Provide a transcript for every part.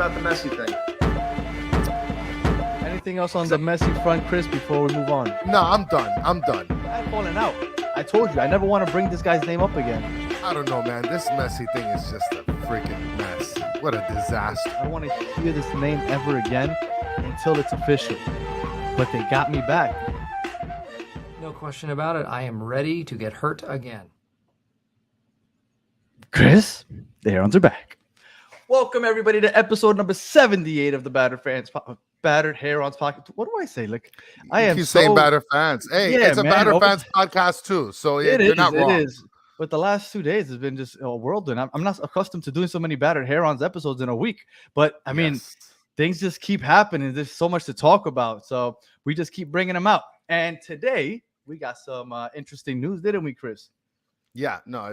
about the Messi thing? Anything else on the Messi front, Chris, before we move on? No, I'm done. I'm falling out. I told you, I never want to bring this guy's name up again. I don't know, man. This Messi thing is just a freaking mess. What a disaster. I don't want to hear this name ever again until it's official. But they got me back. No question about it. I am ready to get hurt again. Chris, the Herons are back. Welcome, everybody, to episode number 78 of the Battered Herons podcast. What do I say? Like, I am saying Battered Fans. Hey, yeah, it's a Battered Fans podcast too, so you're not wrong. It is. But the last 2 days has been just a whirlwind. I'm not accustomed to doing so many Battered Herons episodes in a week. But, I mean, things just keep happening. There's so much to talk about. So we just keep bringing them out. And today, we got some interesting news, didn't we, Chris? Yeah, no,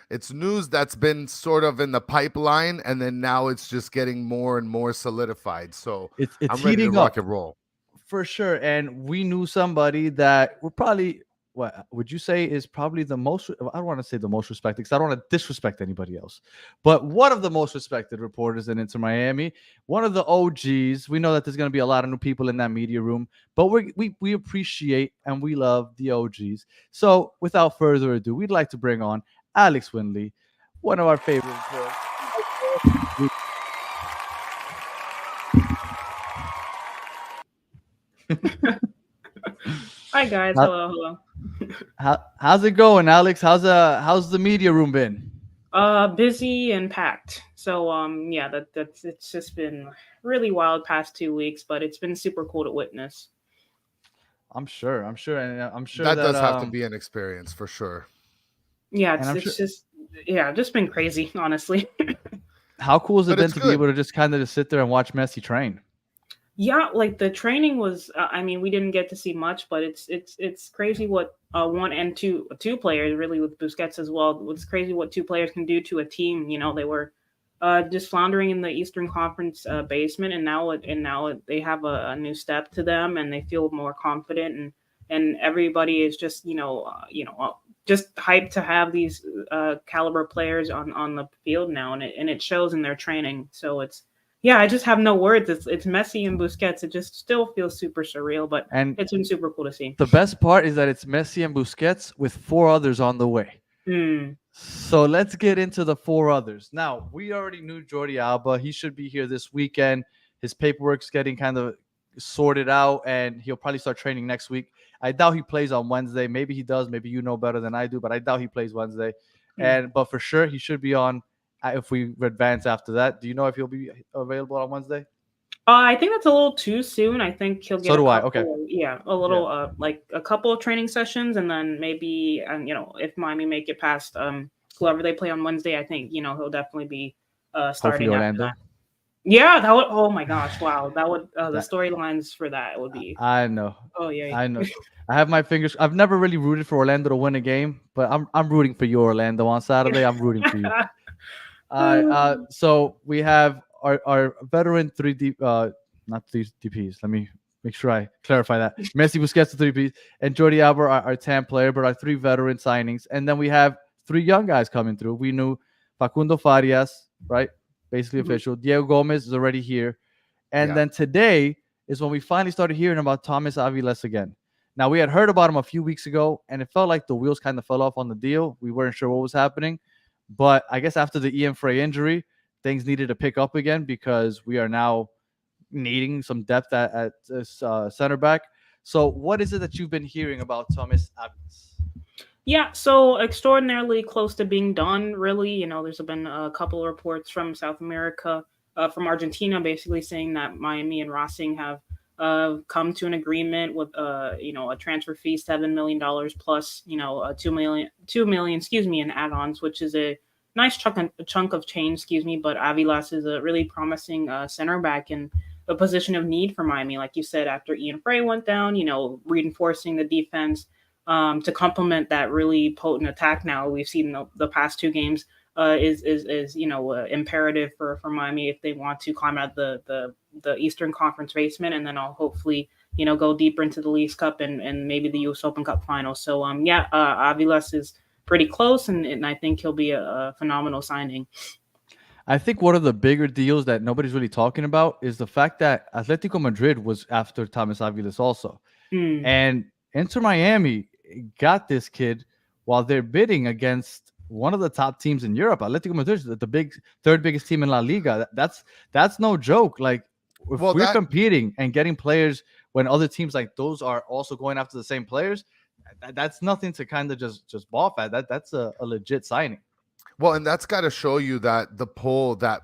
it's news that's been sort of in the pipeline, and then now it's just getting more and more solidified. So it's I'm ready to rock and roll. For sure. And we knew somebody that we're probably, what would you say is probably the most, I don't want to say the most respected because I don't want to disrespect anybody else, but one of the most respected reporters in Inter Miami, one of the OGs. We know that there's going to be a lot of new people in that media room, but we appreciate and we love the OGs. So without further ado, we'd like to bring on Alex Winley, one of our favorite reporters. Hi guys, hello. How's it going, Alex? How's the media room been? Busy and packed. So that's it's just been really wild past 2 weeks, but it's been super cool to witness. I'm sure, and I'm sure that does have to be an experience for sure. Yeah, it's just been crazy, honestly. How cool has it been to be able to just kind of just sit there and watch Messi train? Yeah, like the training was. I mean, we didn't get to see much, but it's crazy what one and two players, really with Busquets as well. It's crazy what two players can do to a team. You know, they were just floundering in the Eastern Conference basement, and now they have a new step to them, and they feel more confident, and everybody is just just hyped to have these caliber players on the field now, and it shows in their training. So I just have no words. It's Messi and Busquets. It just still feels super surreal, but it's been super cool to see. The best part is that it's Messi and Busquets with 4 others on the way. So let's get into the 4 others. Now, we already knew Jordi Alba. He should be here this weekend. His paperwork's getting kind of sorted out, and he'll probably start training next week. I doubt he plays on Wednesday. Maybe he does. Maybe you know better than I do, but I doubt he plays Wednesday. But for sure, he should be on if we advance after that. Do you know if he'll be available on Wednesday? I think that's a little too soon. I think he'll get like a couple of training sessions, and then maybe if Miami make it past whoever they play on Wednesday, I think he'll definitely be starting after that. Yeah, that would. Oh my gosh! Wow, that would the storylines for that would be. I know. Oh yeah. I know. I have my fingers. I've never really rooted for Orlando to win a game, but I'm rooting for you, Orlando, on Saturday. I'm rooting for you. So we have our veteran 3D, not 3 DPs. Let me make sure I clarify that. Messi, Busquets, the 3Ps, and Jordi Alba, our 10 player, but our 3 veteran signings, and then we have 3 young guys coming through. We knew Facundo Farias, right? Basically official. Diego Gomez is already here. And then today is when we finally started hearing about Tomas Aviles again. Now, we had heard about him a few weeks ago, and it felt like the wheels kind of fell off on the deal. We weren't sure what was happening. But I guess after the Ian Frey injury, things needed to pick up again because we are now needing some depth at center back. So what is it that you've been hearing about Tomas Aviles? Yeah, so extraordinarily close to being done, really. There's been a couple of reports from South America, from Argentina, basically saying that Miami and Racing have come to an agreement with, a transfer fee, $7 million plus, $2 million, in add-ons, which is a nice chunk of change, But Aviles is a really promising center back in a position of need for Miami, like you said, after Ian Frey went down, reinforcing the defense. To complement that really potent attack now we've seen the past 2 games is imperative for Miami if they want to climb out the Eastern Conference basement, and then I'll hopefully go deeper into the Leagues Cup and maybe the U.S. Open Cup final. So Aviles is pretty close, and I think he'll be a phenomenal signing. I think one of the bigger deals that nobody's really talking about is the fact that Atletico Madrid was after Tomas Aviles also. Mm. And Inter Miami got this kid while they're bidding against one of the top teams in Europe. Atletico Madrid is the big third biggest team in La Liga. That's no joke. Like if Well, we're that competing and getting players when other teams like those are also going after the same players, that's nothing to kind of just ball at. That's a legit signing. Well, and that's got to show you that the pull that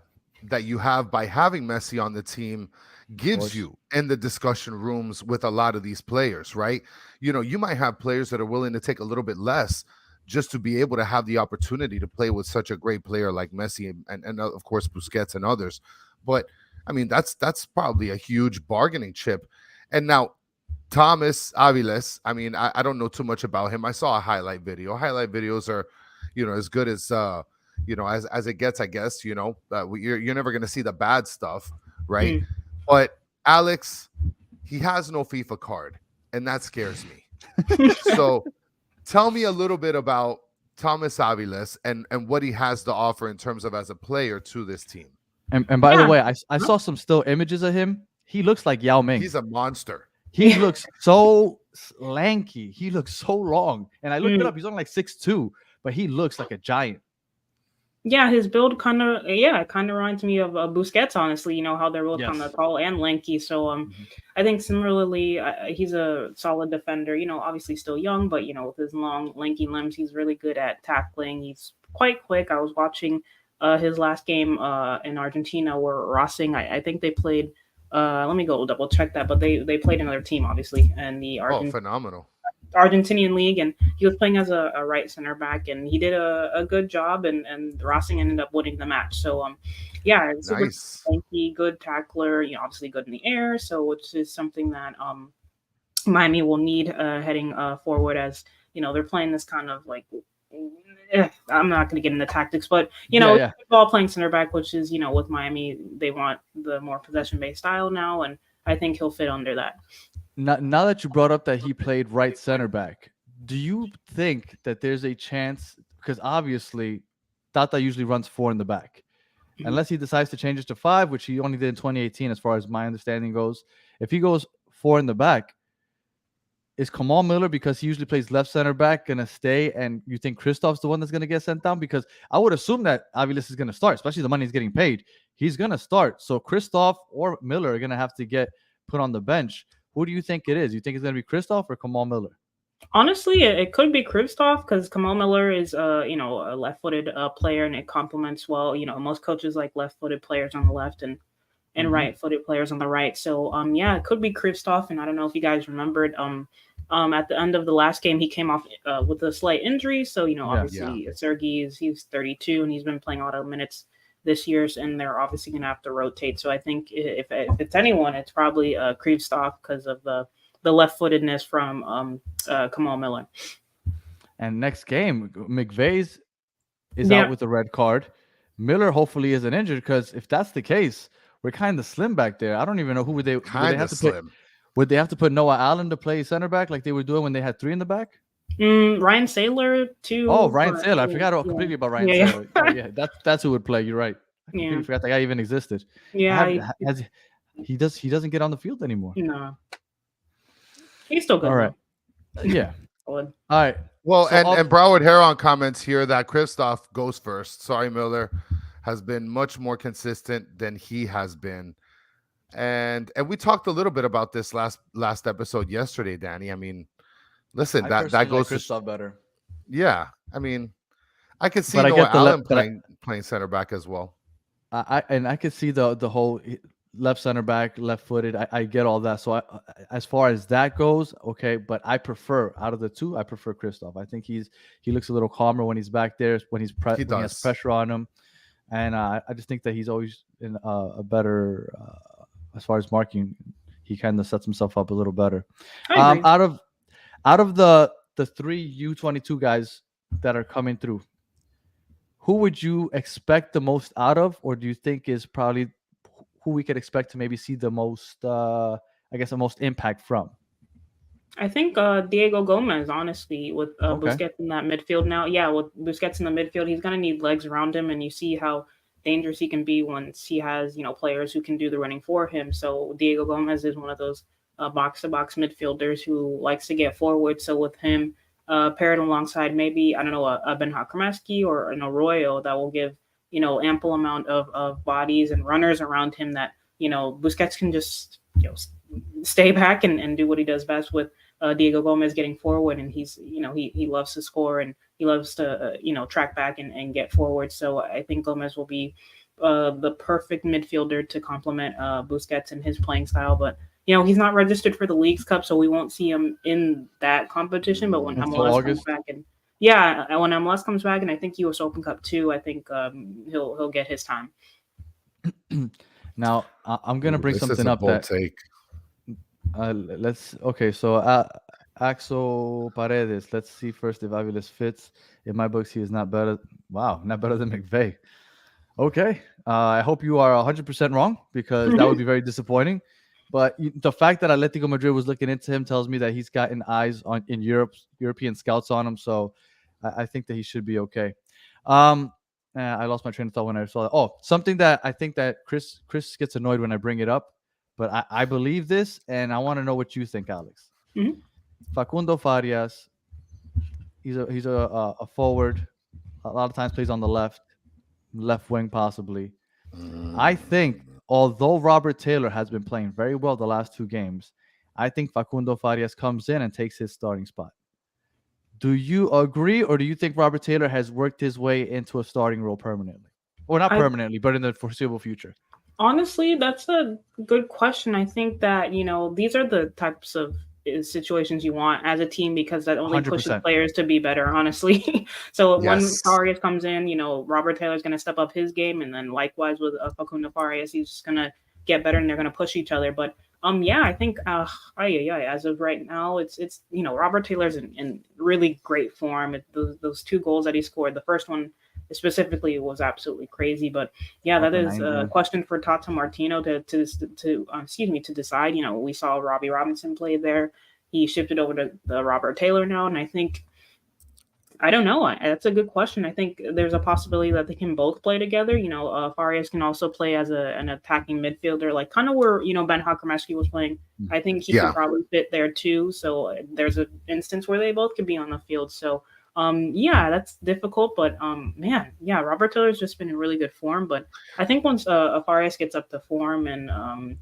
you have by having Messi on the team gives course. you in the discussion rooms with a lot of these players, right? You know, you might have players that are willing to take a little bit less just to be able to have the opportunity to play with such a great player like Messi and of course Busquets and others. But I mean, that's probably a huge bargaining chip. And now Tomas Aviles, I mean, I don't know too much about him. I saw a highlight video. Highlight videos are, you know, as good as you know, as it gets, I guess. You know, you're never going to see the bad stuff, right? Mm. But Alex, he has no FIFA card, and that scares me. So tell me a little bit about Tomas Aviles and what he has to offer in terms of as a player to this team. And by the Yeah. way, I saw some still images of him. He looks like Yao Ming. He's a monster. He looks so lanky. He looks so long. And I looked it Mm. up. He's only like 6'2", but he looks like a giant. Yeah, his build kind of reminds me of Busquets. Honestly, you know how they're both kind Yes. of tall and lanky. So I think similarly, he's a solid defender. You know, obviously still young, but you know with his long lanky limbs, he's really good at tackling. He's quite quick. I was watching his last game in Argentina where Racing. I think they played. Let me go double check that, but they played another team obviously, and the Oh, phenomenal. Argentinian league, and he was playing as a right center back, and he did a good job, and Racing ended up winning the match. So yeah, super Nice. lanky, good tackler, you know, obviously good in the air, so which is something that Miami will need heading forward, as you know they're playing this kind of like I'm not going to get into tactics, but you know, Yeah. ball playing center back, which is, you know, with Miami, they want the more possession based style now, and I think he'll fit under that. Now that you brought up that he played right center back, do you think that there's a chance? Because obviously, Tata usually runs 4 in the back, Mhm. unless he decides to change it to 5, which he only did in 2018, as far as my understanding goes. If he goes 4 in the back, is Kamal Miller, because he usually plays left center back, gonna stay? And you think Christoph's the one that's gonna get sent down? Because I would assume that Aviles is gonna start, especially the money he's getting paid. He's gonna start. So Christoph or Miller are gonna have to get put on the bench. Who do you think it is? You think it's gonna be Christoph or Kamal Miller? Honestly, it could be Kristoff because Kamal Miller is, you know, a left-footed player, and it complements well. You know, most coaches like left-footed players on the left and Mhm. right-footed players on the right. So, yeah, it could be Kristoff. And I don't know if you guys remembered, at the end of the last game, he came off with a slight injury. So, you know, Yeah. obviously, Sergei he's 32 and he's been playing a lot of minutes this year, and they're obviously going to have to rotate. So, I think if it's anyone, it's probably Kristoff because of the left-footedness from Kamal Miller. And next game, McVeigh's is Yeah. out with a red card. Miller hopefully isn't injured, because if that's the case, we're kind of slim back there. I don't even know who would they Kind have of to slim. put. Would they have to put Noah Allen to play center back like they were doing when they had 3 in the back? Ryan Saylor too. Oh, Ryan but, Saylor. I yeah, forgot yeah. completely about Ryan Yeah. Saylor. Oh, yeah, that's who would play. You're right. I completely Yeah. forgot that guy even existed. Yeah, He doesn't get on the field anymore. no, he's still good. All right. though. Yeah. Solid. All right. Well, So and Broward Heron comments here that Christoph goes first. Sorry, Miller has been much more consistent than he has been. And we talked a little bit about this last episode yesterday, Danny. I mean, listen, that goes to Christoph better. yeah. I mean, I could see But I Noah get the Allen but I- playing center back as well. I could see the whole left center back, left footed. I get all that. So as far as that goes, okay. But I prefer, out of the two, I prefer Christoph. I think he looks a little calmer when he's back there, when he has does. pressure on him, and I just think that he's always in a better as far as marking. He kind of sets himself up a little better. I agree. Out of the 3 U22 guys that are coming through, who would you expect the most out of, or do you think is probably who we could expect to maybe see the most, the most impact from? I think Diego Gomez, honestly, with Okay. Busquets in that midfield now. Yeah, with Busquets in the midfield, he's gonna need legs around him, and you see how dangerous he can be once he has, players who can do the running for him. So Diego Gomez is one of those box-to-box midfielders who likes to get forward. So with him paired alongside maybe, I don't know, a Ben Hakrameski or an Arroyo that will give, ample amount of bodies and runners around him that, Busquets can just, stay back and do what he does best with Diego Gomez getting forward. And he's, he loves to score and he loves to, track back and get forward. So I think Gomez will be the perfect midfielder to complement Busquets and his playing style. But, he's not registered for the Leagues Cup, so we won't see him in that competition. But when MLS comes back when MLS comes back, and I think US Open Cup too, I think he'll get his time. Now I'm gonna bring something up that take. So Axel Paredes. Let's see first if Aviles fits. In my books, he is not better. Wow, not better than McVeigh. Okay, I hope you are 100% wrong, because that would be very disappointing. But the fact that Atletico Madrid was looking into him tells me that he's gotten eyes in European scouts on him. So I think that he should be okay. I lost my train of thought when I saw that. Oh, something that I think that Chris gets annoyed when I bring it up, but I believe this, and I want to know what you think, Alex. Mm-hmm. Facundo Farias, he's a forward. A lot of times plays on the left wing possibly. I think, although Robert Taylor has been playing very well the last 2 games, I think Facundo Farias comes in and takes his starting spot. Do you agree, or do you think Robert Taylor has worked his way into a starting role permanently? Or not permanently, but in the foreseeable future? Honestly, that's a good question. I think that, these are the types of situations you want as a team, because that only 100%. pushes players to be better, honestly. So when Farias comes in, Robert Taylor's going to step up his game, and then likewise with Facundo Farias, he's just going to get better and they're going to push each other. But I think as of right now, it's Robert Taylor's in really great form. Those 2 goals that he scored, the first one specifically was absolutely crazy. But that is a question for Tata Martino to decide. We saw Robbie Robinson play there. He shifted over to the Robert Taylor now, and I think, I don't know. That's a good question. I think there's a possibility that they can both play together. Farias can also play as an attacking midfielder, like kind of where, Ben Hakrameski was playing. I think he could probably fit there too. So there's an instance where they both could be on the field. So, that's difficult. But, Robert Taylor's just been in really good form. But I think once Farias gets up to form and,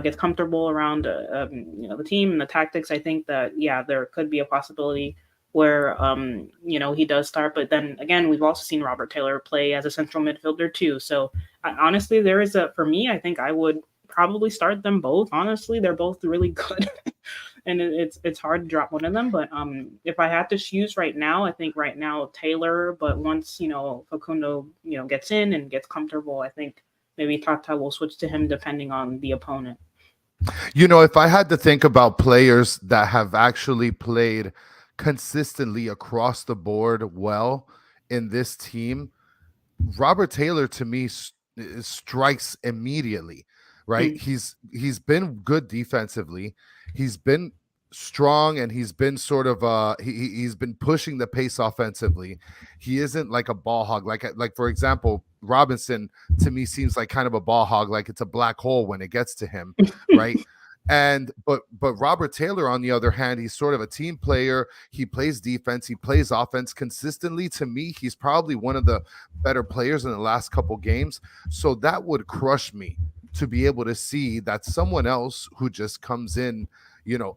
gets comfortable around, the team and the tactics, I think that, there could be a possibility where he does start. But then again, we've also seen Robert Taylor play as a central midfielder too. So honestly, for me, I think I would probably start them both. Honestly, they're both really good. And it's hard to drop one of them. But if I had to choose right now, I think right now Taylor. But once Facundo gets in and gets comfortable, I think maybe Tata will switch to him depending on the opponent. If I had to think about players that have actually played consistently across the board well in this team, Robert Taylor to me strikes immediately, right? He's been good defensively, he's been strong, and he's been sort of he's been pushing the pace offensively. He isn't like a ball hog, like for example, Robinson to me seems like kind of a ball hog, like it's a black hole when it gets to him, right? But Robert Taylor, on the other hand, he's sort of a team player. He plays defense, he plays offense consistently. To me, he's probably one of the better players in the last couple games. So that would crush me to be able to see that someone else who just comes in,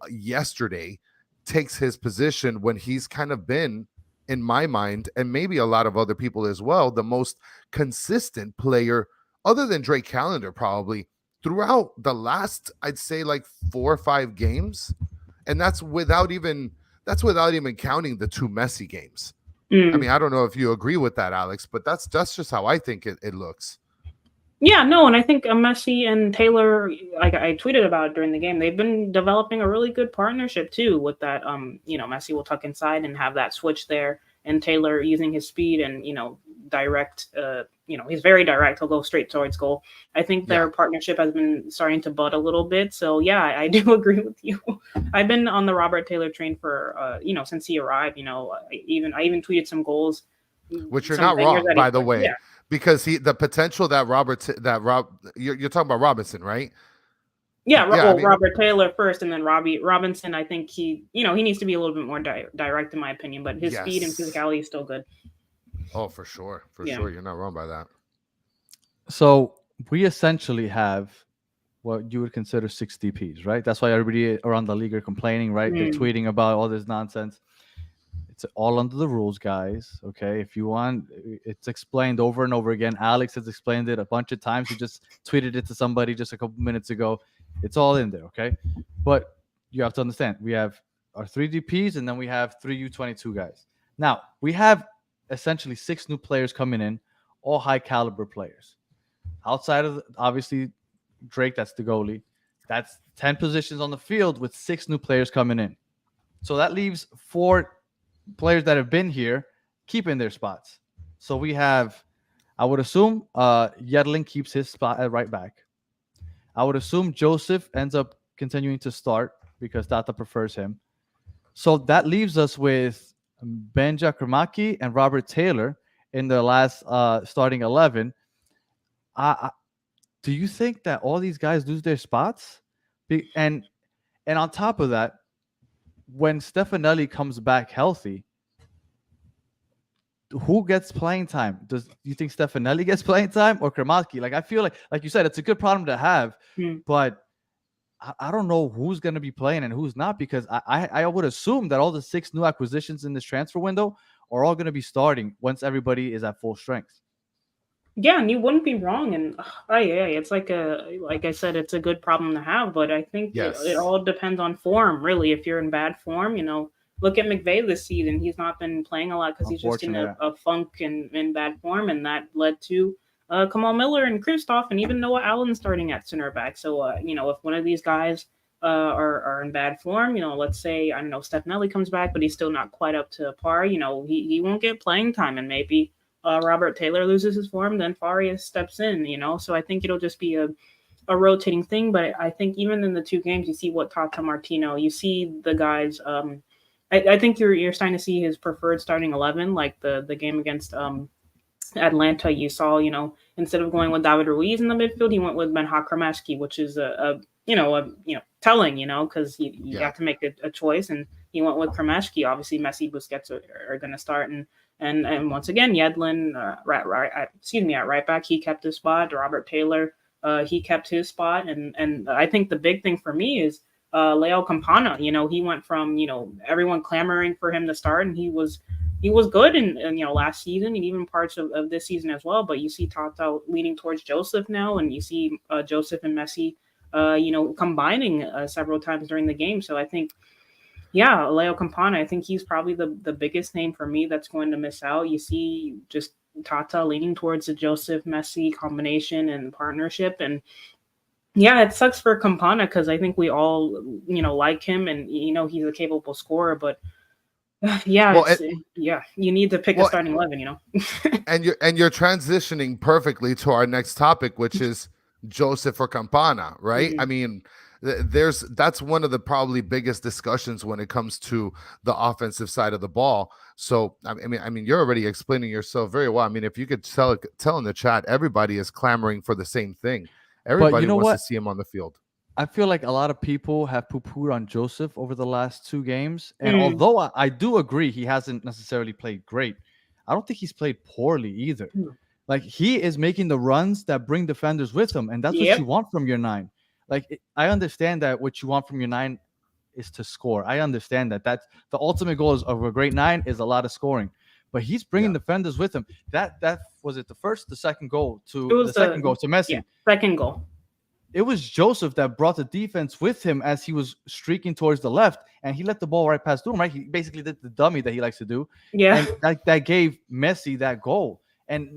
yesterday takes his position when he's kind of been, in my mind, and maybe a lot of other people as well, the most consistent player other than Drake Callender probably throughout the last, I'd say, like 4 or 5 games. And that's without even counting the 2 Messi games. I mean, I don't know if you agree with that, Alex, but that's just how I think it looks. Yeah, no, and I think Messi and Taylor, like I tweeted about it during the game, they've been developing a really good partnership too with that. Messi will tuck inside and have that switch there, and Taylor using his speed and, direct, he's very direct. He'll go straight towards goal. I think their partnership has been starting to bud a little bit. So yeah, I do agree with you. I've been on the Robert Taylor train for, since he arrived, I even tweeted some goals. Which you're not wrong, by the way. Yeah. because the potential that you're talking about Robinson, right? Yeah, Yeah, I mean, Robert Taylor first, and then Robinson. I think he needs to be a little bit more direct, in my opinion. But his speed and yes. physicality is still good. Oh, for sure, Yeah. You're not wrong by that. So we essentially have what you would consider 6 DPs, right? That's why everybody around the league are complaining, right? They're tweeting about all this nonsense. It's all under the rules, guys. Okay, if you want, it's explained over and over again. Alex has explained it a bunch of times. He just tweeted it to somebody just a couple minutes ago. It's all in there, okay? But you have to understand, we have our 3 DPs, and then we have 3 U22 guys. Now, we have essentially 6 new players coming in, all high caliber players. Outside of, obviously, Drake, that's the goalie. That's 10 positions on the field with 6 new players coming in. So that leaves 4 players that have been here keeping their spots. So we have, I would assume, Yedlin keeps his spot at right back. I would assume Joseph ends up continuing to start because Tata prefers him. So that leaves us with Benja Kramaki and Robert Taylor in the last starting 11. Do you think that all these guys lose their spots? And on top of that, when Stefanelli comes back healthy, who gets playing time? Do you think Stefanelli gets playing time or Kramaki? Like, I feel like you said, it's a good problem to have, but I don't know who's going to be playing and who's not, because I would assume that all the 6 new acquisitions in this transfer window are all going to be starting once everybody is at full strength. Yeah, and you wouldn't be wrong. And it's like I said, it's a good problem to have. But I think it all depends on form, really. If you're in bad form, look at McVay this season. He's not been playing a lot because he's just in a funk and in bad form, and that led to Kamal Miller and Kristoff and even Noah Allen starting at center back. So if one of these guys are in bad form, let's say, I don't know, Stefanelli comes back, but he's still not quite up to par. He won't get playing time, and maybe Robert Taylor loses his form, then Farias steps in, So I think it'll just be a rotating thing. But I think even in the 2 games, you see what Tata Martino, you see the guys. I think you're starting to see his preferred starting 11, like the game against Atlanta. You saw, instead of going with David Ruiz in the midfield, he went with Benja Kramaki, which is telling, because you have to make a choice, and he went with Kramaki. Obviously, Messi, Busquets are going to start, and once again, Yedlin, at right back, he kept his spot. Robert Taylor, he kept his spot, and I think the big thing for me is Leo Campana. He went from everyone clamoring for him to start, and he was good in last season and even parts of this season as well. But you see Tata leaning towards Joseph now, and you see Joseph and Messi, combining several times during the game. So I think, Leo Campana, I think he's probably the biggest name for me that's going to miss out. You see just Tata leaning towards the Joseph Messi combination and partnership. And it sucks for Campana because I think we all, like him, and, he's a capable scorer, but you need to pick a starting 11, and you're transitioning perfectly to our next topic, which is Joseph or Campana, right? I mean, that's one of the probably biggest discussions when it comes to the offensive side of the ball. So I mean, you're already explaining yourself very well. I mean, if you could tell in the chat, everybody is clamoring for the same thing. Everybody wants to see him on the field. I feel like a lot of people have poo-pooed on Joseph over the last 2 games, and although I do agree he hasn't necessarily played great, I don't think he's played poorly either. Like, he is making the runs that bring defenders with him, and that's what you want from your 9. Like, I understand that what you want from your 9 is to score. I understand that. That's the ultimate goal of a great 9 is a lot of scoring. But he's bringing defenders with him. That was it. The second goal to Messi. Yeah, second goal. It was Joseph that brought the defense with him as he was streaking towards the left, and he let the ball right past through him. Right, he basically did the dummy that he likes to do. Yeah, and that gave Messi that goal. And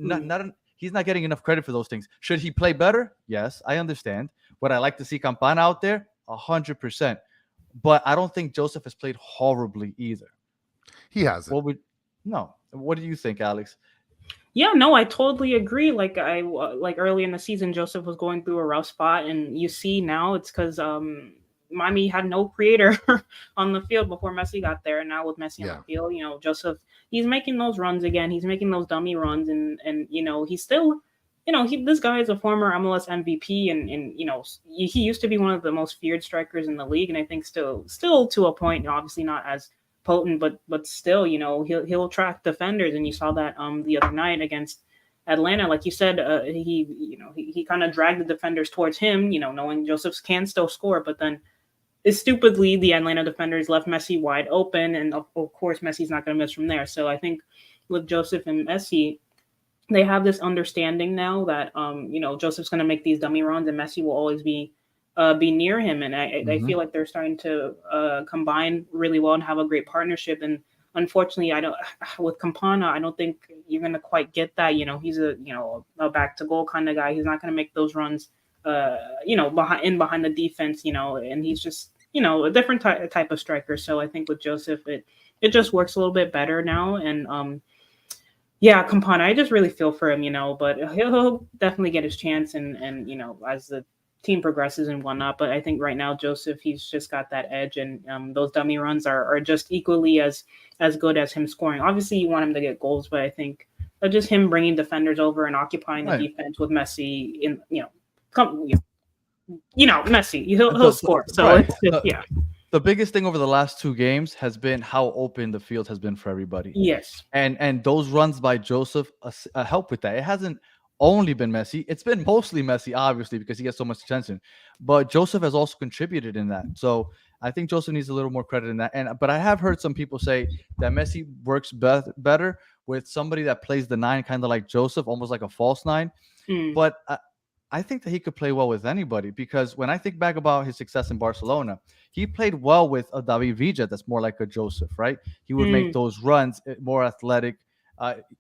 he's not getting enough credit for those things. Should he play better? Yes, I understand. Would I like to see Campana out there? 100%. But I don't think Joseph has played horribly either. He hasn't. What do you think, Alex? Yeah, no, I totally agree. Like early in the season, Joseph was going through a rough spot, and you see now it's because Miami had no creator on the field before Messi got there, and now with Messi on Yeah. the field, Joseph, he's making those runs again. He's making those dummy runs, and he's still. This guy is a former MLS MVP, and he used to be one of the most feared strikers in the league, and I think still to a point, obviously not as potent, but still, he'll attract defenders, and you saw that the other night against Atlanta, like you said, he kind of dragged the defenders towards him, knowing Joseph can still score, but then stupidly the Atlanta defenders left Messi wide open, and of course Messi's not going to miss from there. So I think with Joseph and Messi, they have this understanding now that Joseph's going to make these dummy runs and Messi will always be near him, and I feel like they're starting to combine really well and have a great partnership. And unfortunately, with Campana, I don't think you're going to quite get that. He's a back to goal kind of guy. He's not going to make those runs behind the defense, and he's just a different type of striker. So I think with Joseph, it just works a little bit better now. And yeah, Campana, I just really feel for him, but he'll definitely get his chance and as the team progresses and whatnot. But I think right now, Joseph, he's just got that edge, and those dummy runs are just equally as good as him scoring. Obviously, you want him to get goals, but I think just him bringing defenders over and occupying the defense with Messi Messi, he'll score. So right. yeah. The biggest thing over the last 2 games has been how open the field has been for everybody. Yes. And those runs by Joseph help with that. It hasn't only been Messi. It's been mostly Messi, obviously, because he gets so much attention. But Joseph has also contributed in that. So I think Joseph needs a little more credit in that. But I have heard some people say that Messi works better with somebody that plays the 9, kind of like Joseph, almost like a false 9. But I think that he could play well with anybody, because when I think back about his success in Barcelona, he played well with a David Villa that's more like a Joseph, right? He would make those runs more athletic.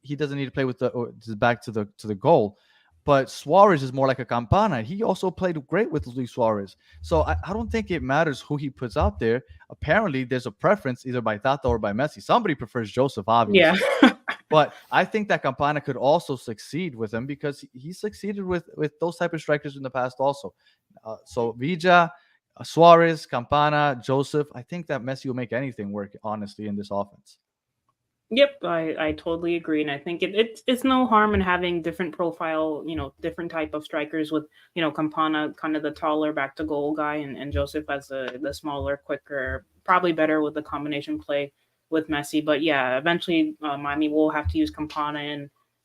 He doesn't need to play with his back to the goal. But Suarez is more like a Campana. He also played great with Luis Suarez. So I don't think it matters who he puts out there. Apparently, there's a preference either by Tata or by Messi. Somebody prefers Joseph, obviously. Yeah. But I think that Campana could also succeed with him, because he succeeded with those type of strikers in the past also. So Villa, Suarez, Campana, Joseph, I think that Messi will make anything work, honestly, in this offense. Yep, I totally agree, and I think it's no harm in having different profile, different type of strikers with, Campana, kind of the taller back to goal guy, and Joseph as the smaller, quicker, probably better with the combination play with Messi. But yeah, eventually Miami will have to use Campana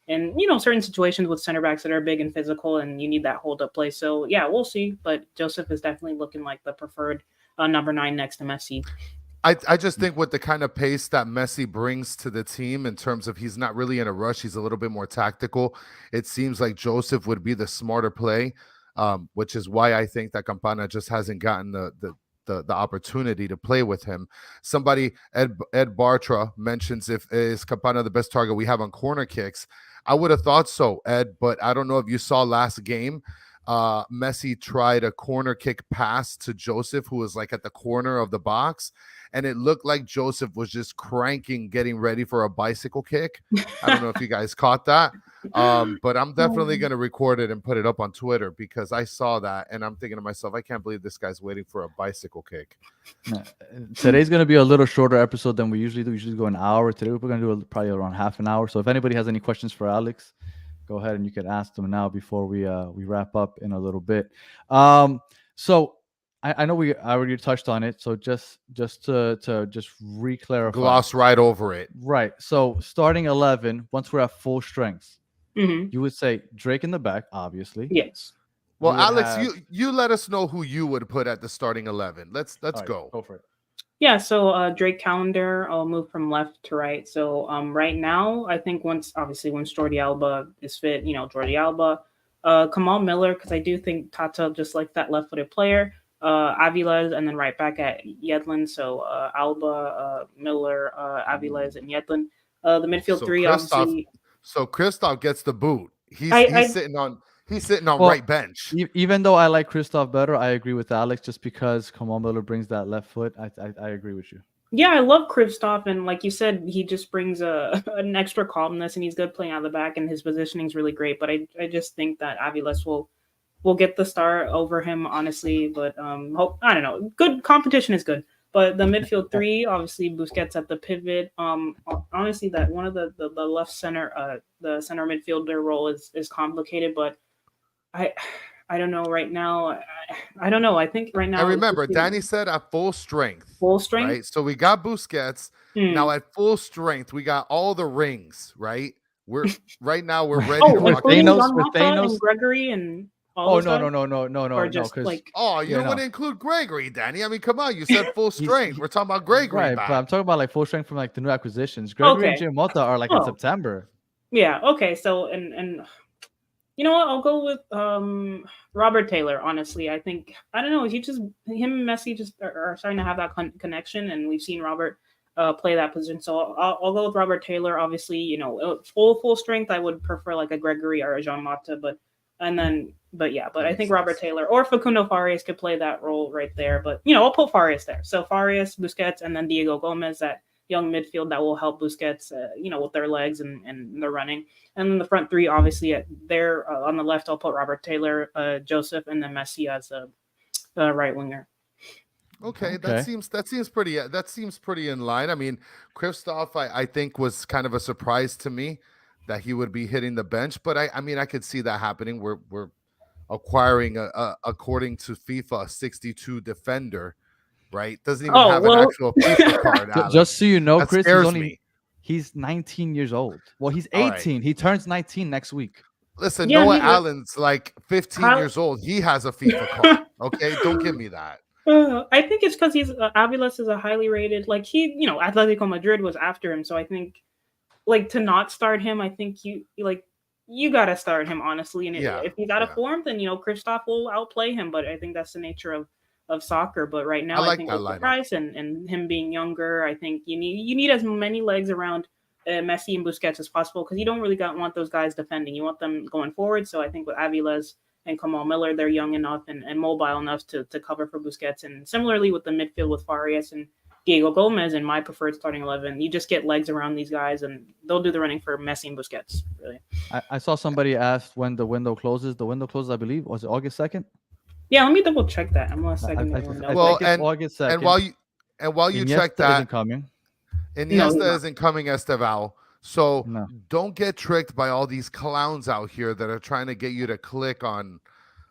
in certain situations with center backs that are big and physical, and you need that hold up play. So yeah, we'll see. But Joseph is definitely looking like the preferred number 9 next to Messi. I just think with the kind of pace that Messi brings to the team, in terms of he's not really in a rush, he's a little bit more tactical. It seems like Joseph would be the smarter play, which is why I think that Campana just hasn't gotten the opportunity to play with him. Somebody, Ed Bartra, mentions is Campana the best target we have on corner kicks. I would have thought so, Ed, but I don't know if you saw last game. Messi tried a corner kick pass to Joseph, who was like at the corner of the box, and it looked like Joseph was just cranking, getting ready for a bicycle kick. I don't know if you guys caught that, but I'm definitely going to record it and put it up on Twitter, because I saw that and I'm thinking to myself, I can't believe this guy's waiting for a bicycle kick. Today's going to be a little shorter episode than we usually do. We usually go an hour. Today we're going to do probably around half an hour. So if anybody has any questions for Alex, go ahead and you can ask them now before we wrap up in a little bit. So I know I already touched on it. So just to just re-clarify, gloss right over it. Right. So starting 11, once we're at full strength, Mm-hmm. you would say Drake in the back, obviously. Yes. Well, Alex, you let us know who you would put at the starting 11. Let's go. Go for it. Yeah, so Drake Callender, I'll move from left to right. So right now, I think once Jordi Alba is fit, Jordi Alba, Kamal Miller, because I do think Tata just like that left-footed player, Aviles, and then right back at Yedlin. So Alba, Miller, Aviles, and Yedlin. The midfield three, obviously. So Christoph gets the boot. He's sitting on right bench. Even though I like Christoph better, I agree with Alex, just because Kamal Miller brings that left foot. I agree with you. Yeah, I love Christoph, and like you said, he just brings an extra calmness, and he's good playing out of the back, and his positioning is really great. But I just think that Aviles will will get the start over him, honestly. But I don't know. Good competition is good. But the midfield three, obviously Busquets at the pivot. Honestly, that one of the left center, the center midfielder role is complicated. But I I don't know right now. I don't know. I think right And now it's remember, just Danny said at full strength, full strength. right? So we got Busquets. Hmm. Now at full strength, we got all the rings, right? We're right now we're ready Oh, to rock and including roll. John With Mata and Thanos. Gregory and all Oh those guys, or no, just because like Oh, you yeah, don't want no, to include Gregory, Danny. I mean, come on, you said full he's strength. We're talking about Gregory right, but I'm back. talking about like full strength from like the new acquisitions. Gregory and okay. Giamota are like in Oh, September. yeah. Okay. So and you know what? I'll go with Robert Taylor. Honestly, I think I don't know. He just him and Messi just are starting to have that connection, and we've seen Robert play that position. So I'll go with Robert Taylor. Obviously, full strength. I would prefer like a Gregory or a Jean Mata, but That I makes think Robert sense. Taylor or Facundo Farias could play that role right there. But I'll put Farias there. So Farias, Busquets, and then Diego Gomez, that young midfield that will help Busquets, with their legs and their running. And then the front three, obviously, there on the left, I'll put Robert Taylor, Joseph, and then Messi as a right winger. Okay, Okay. that seems pretty in line. I mean, Kristoff, I think was kind of a surprise to me that he would be hitting the bench, but I mean I could see that happening. We're acquiring a according to FIFA a 62 defender, right? Doesn't even Oh have an well, actual FIFA card, Just Alex. so you know, That Chris, scares me. he's 19 years old. Well, he's All right. 18. He turns 19 next week. Listen, yeah, Noah he. Allen's like 15 How, years old. He has a FIFA card. Okay, don't give me that. I think it's because he's Aviles is a highly rated. Like Atletico Madrid was after him, so I think like to not start him, I think you gotta start him honestly. And Yeah, if he's out of yeah. form, then Kristoff will outplay him. But I think that's the nature of soccer. But right I now, I like think that with the lineup. price and him being younger, I think you need as many legs around Messi and Busquets as possible because you don't really want those guys defending. You want them going forward. So I think with Aviles and Kamal Miller, they're young enough and mobile enough to cover for Busquets. And similarly with the midfield with Farias and Diego Gomez in my preferred starting 11. You just get legs around these guys, and they'll do the running for Messi and Busquets. Really. I saw somebody asked when the window closes. The window closes, I believe, was it August 2nd? Yeah, let me double check that. I'm a I, second I, window, I Well, think but it's August and 2nd. while you check Iniesta isn't that, coming. no, he's Iniesta not. isn't coming, Esteval. So No. don't get tricked by all these clowns out here that are trying to get you to click on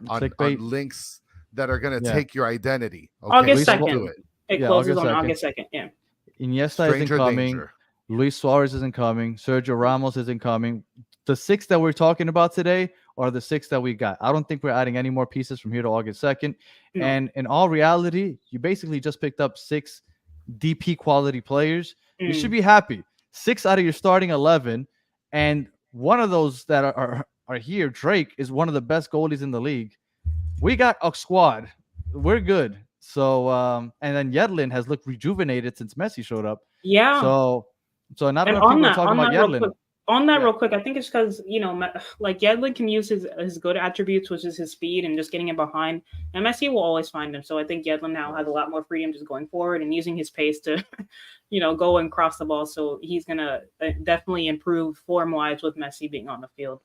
Clickbait. links that are going to Yeah. take your identity. Okay, August Luis Su- don't do 2nd. it. It Yeah, closes August on 2nd. August 2nd. Yeah. Iniesta isn't Stranger coming. danger. Luis Suarez isn't coming. Sergio Ramos isn't coming. The six that we're talking about today are the six that we got. I don't think we're adding any more pieces from here to August 2nd. No. And in all reality, you basically just picked up 6 DP quality players. You should be happy. 6 out of your starting 11. And one of those that are here, Drake, is one of the best goalies in the league. We got a squad. We're good. So and then Yedlin has looked rejuvenated since Messi showed up. Yeah. So not And enough people are talking about Yedlin. Real quick, I think it's because like Yedlin can use his good attributes, which is his speed and just getting it behind, and Messi will always find him. So I think Yedlin now has a lot more freedom just going forward and using his pace to, go and cross the ball. So he's gonna definitely improve form wise with Messi being on the field.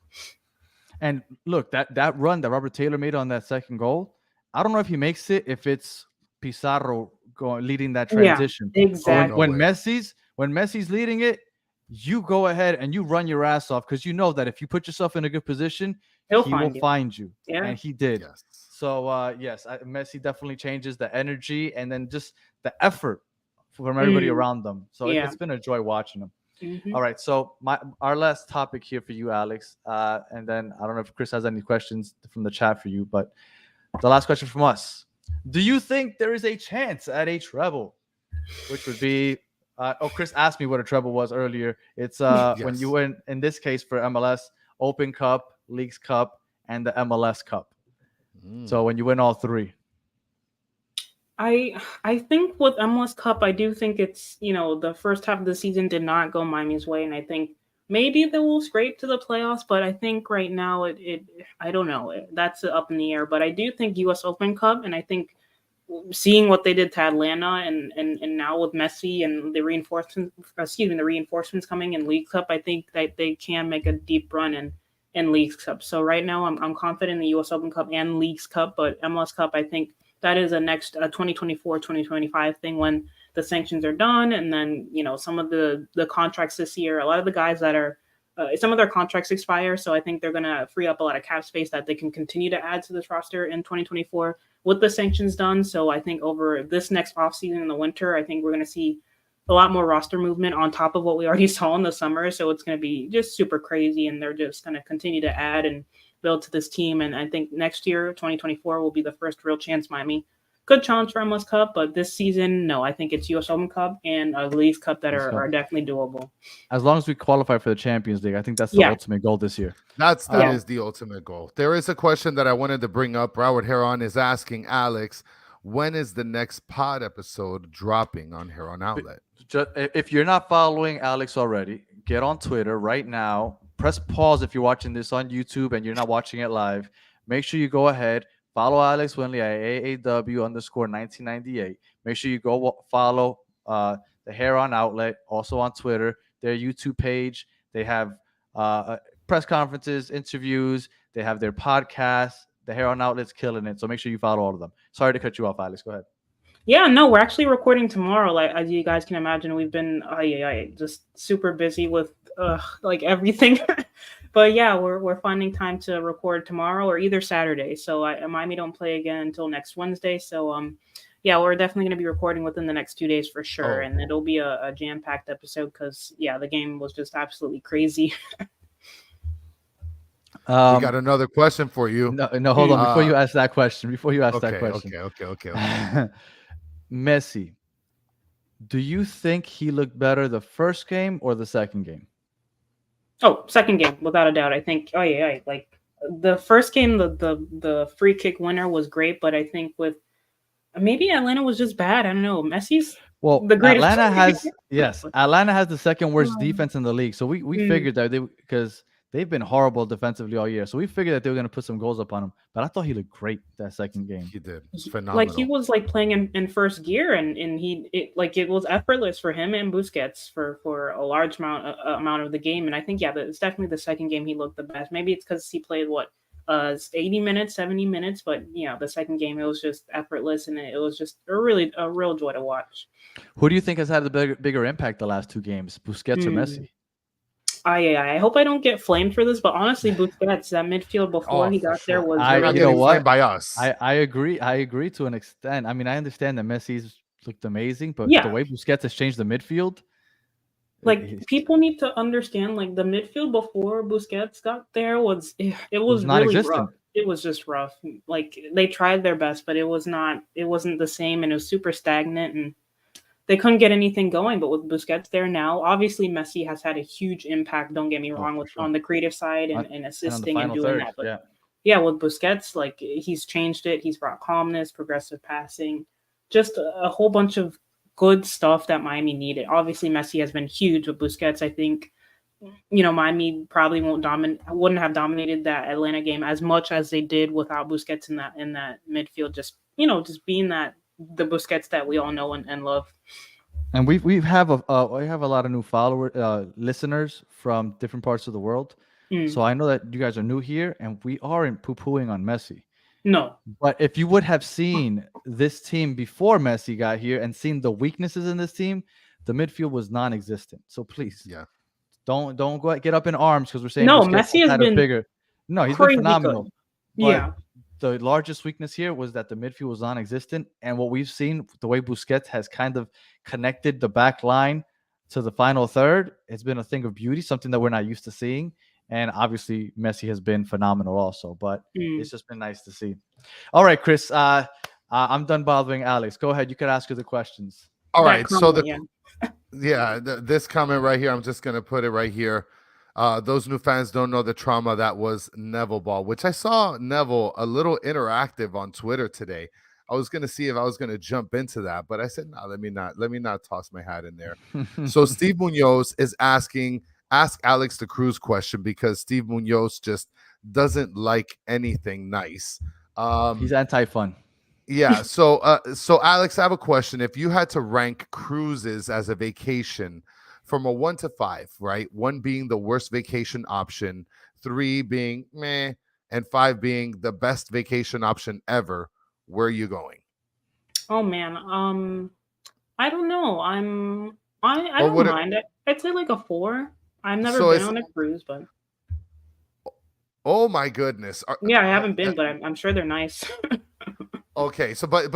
And look, that run that Robert Taylor made on that second goal, I don't know if he makes it if it's Pizarro leading that transition. Yeah, exactly. When Messi's leading it, you go ahead and you run your ass off because you know that if you put yourself in a good position, he will find you. Yeah. And he did. Yes. So yes, Messi definitely changes the energy and then just the effort from everybody around them. So it's been a joy watching them. Mm-hmm. All right, so our last topic here for you, Alex, and then I don't know if Chris has any questions from the chat for you, but the last question from us: do you think there is a chance at a treble? Which would be, Chris asked me what a treble was earlier. It's when you win, in this case for MLS, Open Cup, Leagues Cup, and the MLS Cup. So when you win all 3. I think with MLS Cup, I do think it's, the first half of the season did not go Miami's way. And I think maybe they will scrape to the playoffs. But I think right now, I don't know. That's up in the air. But I do think US Open Cup. And I think seeing what they did to Atlanta and now with Messi and the reinforcements coming in League Cup, I think that they can make a deep run and Leagues Cup. So right now I'm confident in the US Open Cup and Leagues Cup, but MLS Cup, I think that is a next 2024, 2025 thing when the sanctions are done. And then, some of the contracts this year, a lot of the guys that are, some of their contracts expire. So I think they're going to free up a lot of cap space that they can continue to add to this roster in 2024 with the sanctions done. So I think over this next offseason in the winter, I think we're going to see a lot more roster movement on top of what we already saw in the summer. So it's going to be just super crazy, and they're just going to continue to add and build to this team. And I think next year, 2024, will be the first real chance Miami could challenge for MLS Cup. But this season, no, I think it's US Open Cup and a Leagues Cup that are definitely doable. As long as we qualify for the Champions League, I think that's the ultimate goal this year. That is the ultimate goal. There is a question that I wanted to bring up. Robert Heron is asking Alex, when is the next pod episode dropping on Heron Outlet? If you're not following Alex already, get on Twitter right now. Press pause if you're watching this on YouTube and you're not watching it live. Make sure you go ahead, follow Alex Winley at AAW_1998. Make sure you go follow the Heron Outlet, also on Twitter, their YouTube page. They have press conferences, interviews. They have their podcasts. The Heron Outlet's killing it. So make sure you follow all of them. Sorry to cut you off, Alex. Go ahead. Yeah, no, we're actually recording tomorrow. Like, as you guys can imagine, we've been just super busy with everything. But yeah, we're finding time to record tomorrow or either Saturday. So Miami don't play again until next Wednesday. So yeah, we're definitely going to be recording within the next 2 days for sure. And it'll be a jam-packed episode because, the game was just absolutely crazy. We got another question for you. No, hold on. Before you ask that question. Okay. Messi, do you think he looked better the first game or the second game? Oh, second game, without a doubt. I think, like the first game, the free kick winner was great, but I think with maybe Atlanta was just bad. I don't know. Messi's the greatest. Atlanta has the second worst defense in the league. So we figured that because they've been horrible defensively all year. So we figured that they were going to put some goals up on him. But I thought he looked great that second game. He did. It's phenomenal. Like he was like playing in first gear, and it was effortless for him and Busquets for a large amount of the game. And I think it's definitely the second game he looked the best. Maybe it's because he played 80 minutes, 70 minutes, but the second game it was just effortless, and it was just a real joy to watch. Who do you think has had the bigger impact the last two games, Busquets or Messi? I hope I don't get flamed for this, but honestly, Busquets, that midfield before he got there was flamed by us. I agree. I agree to an extent. I mean, I understand that Messi's looked amazing, but the way Busquets has changed the midfield, people need to understand, the midfield before Busquets got there was really rough. It was just rough. They tried their best, but it wasn't the same, and it was super stagnant, and they couldn't get anything going. But with Busquets there now, obviously Messi has had a huge impact. Don't get me wrong, on the creative side and assisting and doing that. But with Busquets, he's changed it. He's brought calmness, progressive passing, just a whole bunch of good stuff that Miami needed. Obviously, Messi has been huge, but Busquets, I think, Miami probably wouldn't have dominated that Atlanta game as much as they did without Busquets in that midfield. Just being the Busquets that we all know and love. And we have a lot of new listeners from different parts of the world. So I know that you guys are new here, and we aren't poo-pooing on Messi. No. But if you would have seen this team before Messi got here and seen the weaknesses in this team, the midfield was non-existent. So please, don't go get up in arms because we're saying Messi has been bigger. No, he's been phenomenal. Yeah. The largest weakness here was that the midfield was non-existent, and what we've seen, the way Busquets has kind of connected the back line to the final third, it's been a thing of beauty, something that we're not used to seeing. And obviously, Messi has been phenomenal also, but it's just been nice to see. All right, Chris, I'm done bothering Alex. Go ahead. You can ask her the questions. All right. So this comment right here, I'm just going to put it right here. Those new fans don't know the trauma that was Neville ball, which I saw Neville a little interactive on Twitter today. I was going to see if I was going to jump into that, but I said, no, let me not toss my hat in there. So Steve Munoz is ask Alex the Cruz question because Steve Munoz just doesn't like anything nice. He's anti-fun. Yeah. So Alex, I have a question. If you had to rank cruises as a vacation from a 1 to 5, right? 1 being the worst vacation option, 3 being meh, and 5 being the best vacation option ever, where are you going? Oh man, I don't know. I Or don't would it, mind it. I'd say like a 4. I've never so been it's, on a cruise, but oh my goodness. yeah, I haven't been, but I'm sure they're nice. Okay, so but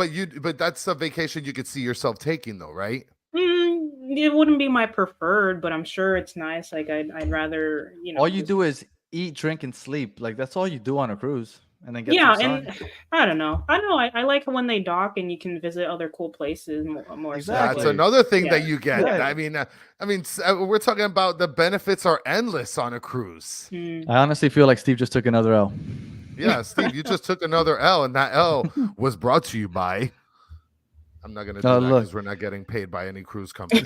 that's a vacation you could see yourself taking though, right? It wouldn't be my preferred, but I'm sure it's nice. Like I'd rather, All you just do is eat, drink, and sleep. Like that's all you do on a cruise, and then get some yeah, sun. and I don't know. I don't know. I like when they dock and you can visit other cool places more so. That's Exactly. But another thing yeah, that you get. Yeah. We're talking about the benefits are endless on a cruise. mm, I honestly feel like Steve just took another L. Yeah, Steve, you just took another L, and that L was brought to you by. I'm not gonna do that Look, because we're not getting paid by any cruise company.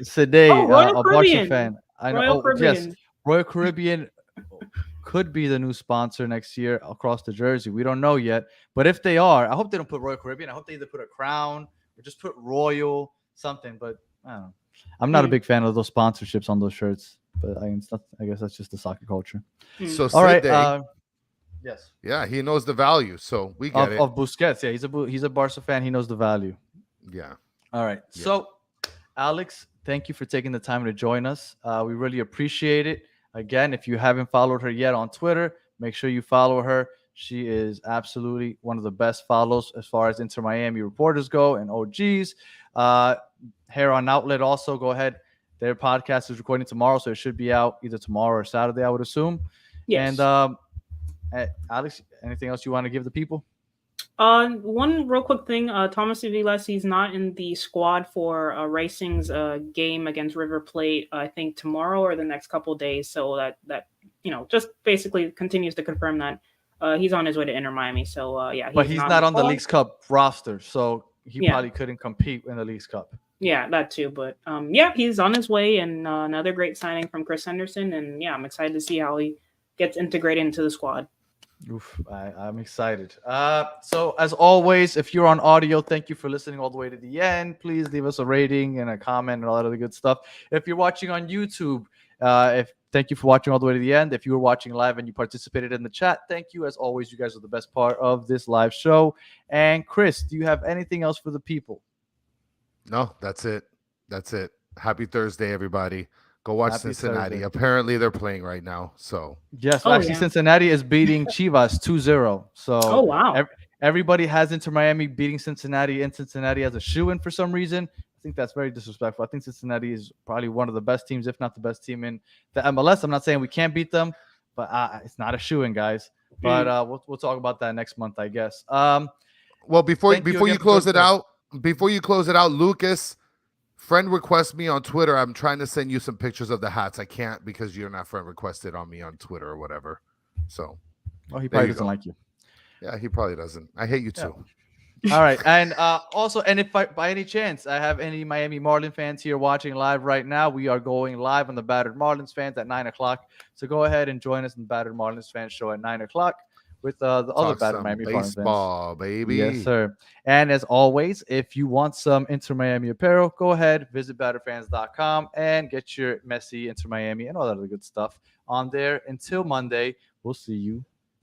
Sade, Royal a Barca Caribbean. fan. I know. Royal Oh, yes, Caribbean. Royal Caribbean could be the new sponsor next year across the jersey. We don't know yet, but if they are, I hope they don't put Royal Caribbean. I hope they either put a Crown or just put Royal something. But I don't know. I'm not a big fan of those sponsorships on those shirts. But I guess that's just the soccer culture. So All right. Sade, Yes. yeah, he knows the value, so we get it. Of Busquets, yeah, he's a Barca fan. He knows the value. Yeah. All right. Yeah. So, Alex, thank you for taking the time to join us. We really appreciate it. Again, if you haven't followed her yet on Twitter, make sure you follow her. She is absolutely one of the best follows as far as Inter Miami reporters go and OGs. Hair on Outlet also, go ahead. Their podcast is recording tomorrow, so it should be out either tomorrow or Saturday, I would assume. Yes. And Alex, anything else you want to give the people? One real quick thing. Tomas Aviles, he's not in the squad for Racing's game against River Plate. I think tomorrow or the next couple days. So that just basically continues to confirm that he's on his way to Inter Miami. So yeah, But he's not on the squad. Leagues Cup roster, so he Yeah. probably couldn't compete in the Leagues Cup. Yeah, that too. But yeah, he's on his way, and another great signing from Chris Henderson. And yeah, I'm excited to see how he gets integrated into the squad. Oof, I'm excited. So as always, if you're on audio, thank you for listening all the way to the end. Please leave us a rating and a comment and all that other good stuff. If you're watching on YouTube, thank you for watching all the way to the end. If you were watching live and you participated in the chat, thank you. As always, you guys are the best part of this live show. And Chris, do you have anything else for the people? No, that's it. That's it. Happy Thursday, everybody. Go watch Happy Cincinnati. Thursday. Apparently, they're playing right now. So Yes, Oh, actually, yeah. Cincinnati is beating Chivas 2-0. So Oh wow. everybody has Inter Miami beating Cincinnati, and Cincinnati as a shoo-in for some reason. I think that's very disrespectful. I think Cincinnati is probably one of the best teams, if not the best team in the MLS. I'm not saying we can't beat them, but it's not a shoo-in, guys. But we'll talk about that next month, I guess. well, before you close it out, Lucas, friend request me on Twitter. I'm trying to send you some pictures of the hats. I can't because you're not friend requested on me on Twitter or whatever. So, Oh, he probably doesn't like you. Yeah, he probably doesn't. I hate you too. All right, and also, and if by any chance I have any Miami Marlin fans here watching live right now, we are going live on the Battered Marlins fans at 9:00. So go ahead and join us in the Battered Marlins fans show at 9:00 with the other Battered Miami Marlins fans. Baseball, baby. Yes, sir. And as always, if you want some Inter Miami apparel, go ahead, visit batterfans.com and get your Messi Inter Miami and all that other good stuff on there. Until Monday, we'll see you